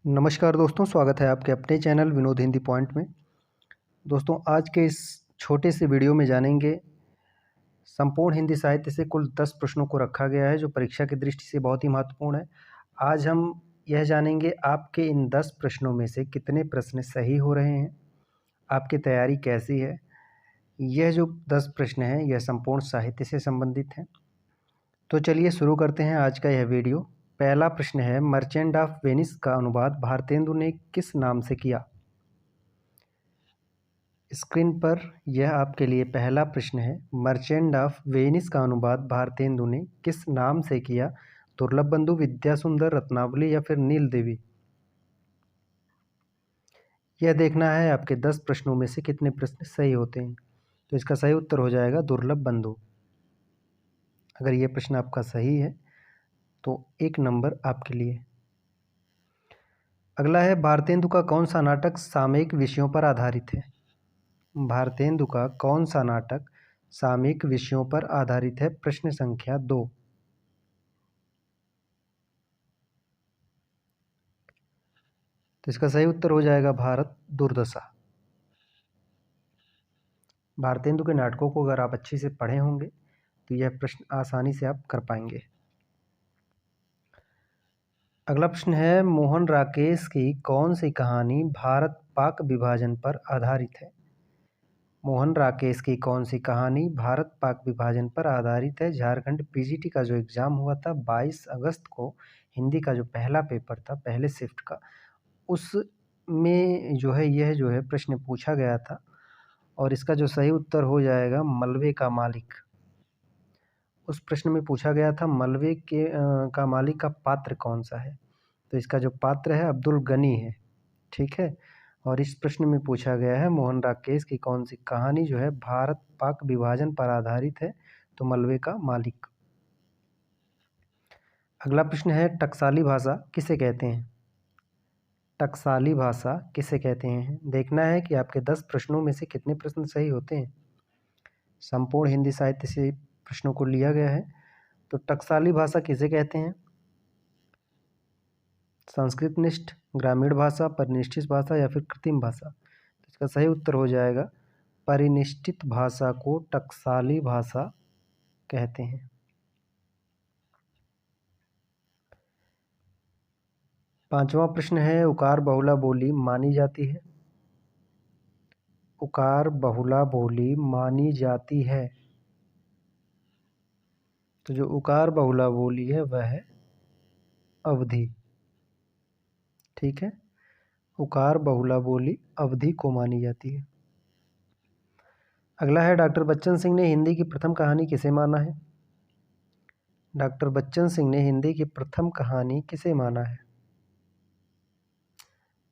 नमस्कार दोस्तों, स्वागत है आपके अपने चैनल विनोद हिंदी पॉइंट में। दोस्तों, आज के इस छोटे से वीडियो में जानेंगे संपूर्ण हिंदी साहित्य से कुल 10 प्रश्नों को रखा गया है जो परीक्षा की दृष्टि से बहुत ही महत्वपूर्ण है। आज हम यह जानेंगे आपके इन 10 प्रश्नों में से कितने प्रश्न सही हो रहे हैं, आपकी तैयारी कैसी है। यह जो 10 प्रश्न हैं यह संपूर्ण साहित्य से संबंधित हैं। तो चलिए शुरू करते हैं आज का यह वीडियो। पहला प्रश्न है, मर्चेंट ऑफ वेनिस का अनुवाद भारतेंदु ने किस नाम से किया। स्क्रीन पर यह आपके लिए पहला प्रश्न है, मर्चेंट ऑफ वेनिस का अनुवाद भारतेंदु ने किस नाम से किया। दुर्लभ बंधु, विद्यासुंदर, रत्नावली या फिर नील देवी। यह देखना है आपके 10 प्रश्नों में से कितने प्रश्न सही होते हैं। तो इसका सही उत्तर हो जाएगा दुर्लभ बंधु। अगर यह प्रश्न आपका सही है तो 1 नंबर आपके लिए। अगला है, भारतेंदु का कौन सा नाटक सामयिक विषयों पर आधारित है। भारतेंदु का कौन सा नाटक सामयिक विषयों पर आधारित है। प्रश्न संख्या 2। तो इसका सही उत्तर हो जाएगा भारत दुर्दशा। भारतेंदु के नाटकों को अगर आप अच्छे से पढ़े होंगे तो यह प्रश्न आसानी से आप कर पाएंगे। अगला प्रश्न है, मोहन राकेश की कौन सी कहानी भारत पाक विभाजन पर आधारित है। मोहन राकेश की कौन सी कहानी भारत पाक विभाजन पर आधारित है। झारखंड पीजीटी का जो एग्ज़ाम हुआ था 22 अगस्त को, हिंदी का जो पहला पेपर था पहले शिफ्ट का, उसमें जो है यह जो है प्रश्न पूछा गया था और इसका जो सही उत्तर हो जाएगा मलबे का मालिक। उस प्रश्न में पूछा गया था मलबे का मालिक का पात्र कौन सा है। तो इसका जो पात्र है अब्दुल गनी है। ठीक है। और इस प्रश्न में पूछा गया है मोहन राकेश की कौन सी कहानी जो है भारत पाक विभाजन पर आधारित है। तो मलबे का मालिक। अगला प्रश्न है, टकसाली भाषा किसे कहते हैं। टकसाली भाषा किसे कहते हैं। देखना है कि आपके 10 प्रश्नों में से कितने प्रश्न सही होते हैं। संपूर्ण हिंदी साहित्य से प्रश्नों को लिया गया है। तो टकसाली भाषा किसे कहते हैं। संस्कृतनिष्ठ, ग्रामीण भाषा, परिनिष्ठित भाषा या फिर कृत्रिम भाषा। तो इसका सही उत्तर हो जाएगा परिनिष्ठित भाषा को टकसाली भाषा कहते हैं। पांचवा प्रश्न है, उकार बहुला बोली मानी जाती है। उकार बहुला बोली मानी जाती है। तो जो उकार बहुला बोली है वह है अवधी। ठीक है। उकार बहुला बोली अवधी को मानी जाती है। अगला है, डॉक्टर बच्चन सिंह ने हिंदी की प्रथम कहानी किसे माना है। डॉक्टर बच्चन सिंह ने हिंदी की प्रथम कहानी किसे माना है।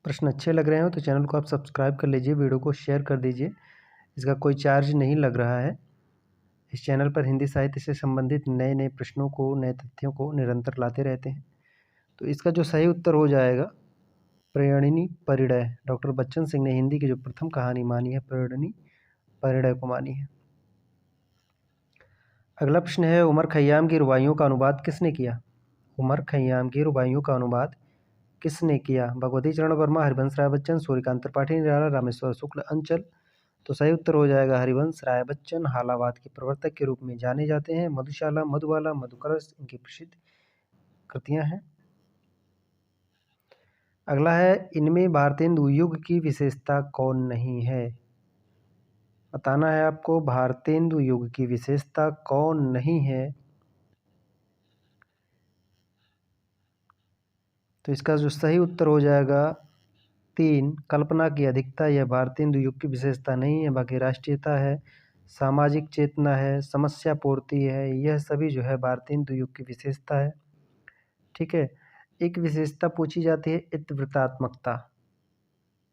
प्रश्न अच्छे लग रहे हो तो चैनल को आप सब्सक्राइब कर लीजिए, वीडियो को शेयर कर दीजिए। इसका कोई चार्ज नहीं लग रहा है। इस चैनल पर हिंदी साहित्य से संबंधित नए नए प्रश्नों को, नए तथ्यों को निरंतर लाते रहते हैं। तो इसका जो सही उत्तर हो जाएगा प्रेरणिनी परिणय। डॉक्टर बच्चन सिंह ने हिंदी की जो प्रथम कहानी मानी है प्रेरणिनी परिणय को मानी है। अगला प्रश्न है, उमर खय्याम की रुबाइयों का अनुवाद किसने किया। उमर खय्याम की रुबाइयों का अनुवाद किसने किया। भगवती चरण वर्मा, हरिवंश राय बच्चन, सूर्यकांत त्रिपाठी निराला, रामेश्वर शुक्ल, अंचल। तो सही उत्तर हो जाएगा हरिवंश राय बच्चन। हालावाद के प्रवर्तक के रूप में जाने जाते हैं। मधुशाला, मधुबाला, मधुकलश इनकी प्रसिद्ध कृतियां हैं। अगला है, इनमें भारतेंदु युग की विशेषता कौन नहीं है। बताना है आपको भारतेंदु युग की विशेषता कौन नहीं है। तो इसका जो सही उत्तर हो जाएगा 3, कल्पना की अधिकता। यह भारतेंदु युग की विशेषता नहीं है। बाकी राष्ट्रीयता है, सामाजिक चेतना है, समस्या पूर्ति है, यह सभी जो है भारतेंदु युग की विशेषता है। ठीक है। एक विशेषता पूछी जाती है इतिवृत्तात्मकता।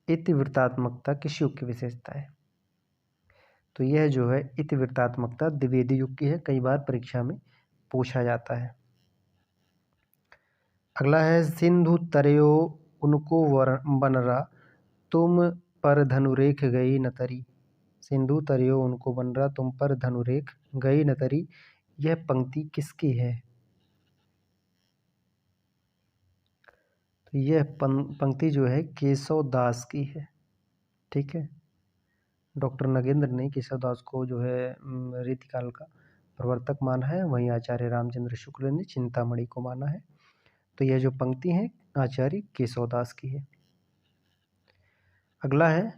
इतिवृत्तात्मकता किस युग की विशेषता है। तो यह जो है इतिवृत्तात्मकता द्विवेदी युग की है। कई बार परीक्षा में पूछा जाता है। अगला है, सिंधु तरयो उनको बनरा, तुम पर धनुरेख गई न तरी। सिंधु तरयो उनको बनरा, तुम पर धनुरेख गई न तरी। यह पंक्ति किसकी है। तो यह पंक्ति जो है केशव दास की है। ठीक है, डॉक्टर नगेंद्र ने केशव दास को जो है रीतिकाल का प्रवर्तक माना है, वहीं आचार्य रामचंद्र शुक्ल ने चिंतामणि को माना है। तो यह जो पंक्ति है आचार्य केशव दास की है। अगला है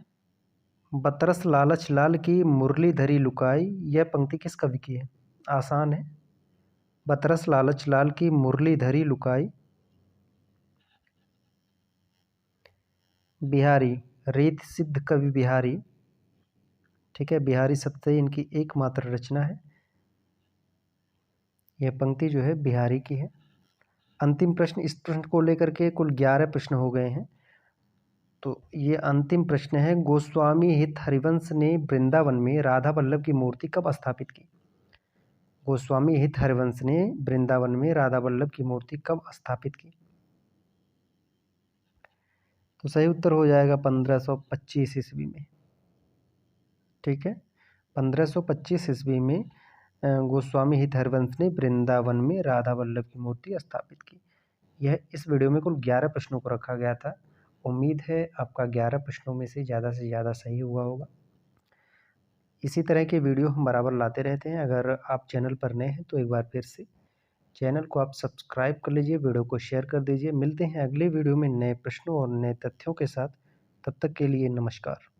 बतरस लालच लाल की मुरली धरी लुकाई, यह पंक्ति किस कवि की है? आसान है। बतरस लालच लाल की मुरली धरी लुकाई, बिहारी, रीत सिद्ध कवि बिहारी। ठीक है, बिहारी सत्य इनकी एकमात्र रचना है। यह पंक्ति जो है बिहारी की है। अंतिम प्रश्न, इस प्रश्न को लेकर के कुल 11 प्रश्न हो गए हैं। तो ये अंतिम प्रश्न है, गोस्वामी हित हरिवंश ने वृंदावन में राधा वल्लभ की मूर्ति कब स्थापित की? गोस्वामी हित हरिवंश ने वृंदावन में राधा वल्लभ की मूर्ति कब स्थापित की? तो सही उत्तर हो जाएगा 1525 ईस्वी में। ठीक है, 1525 ईस्वी में गोस्वामी हित हरिवंश ने वृंदावन में राधा वल्लभ की मूर्ति स्थापित की। यह इस वीडियो में कुल 11 प्रश्नों को रखा गया था। उम्मीद है आपका 11 प्रश्नों में से ज़्यादा सही हुआ होगा। इसी तरह के वीडियो हम बराबर लाते रहते हैं। अगर आप चैनल पर नए हैं तो एक बार फिर से चैनल को आप सब्सक्राइब कर लीजिए, वीडियो को शेयर कर दीजिए। मिलते हैं अगले वीडियो में नए प्रश्नों और नए तथ्यों के साथ। तब तक के लिए नमस्कार।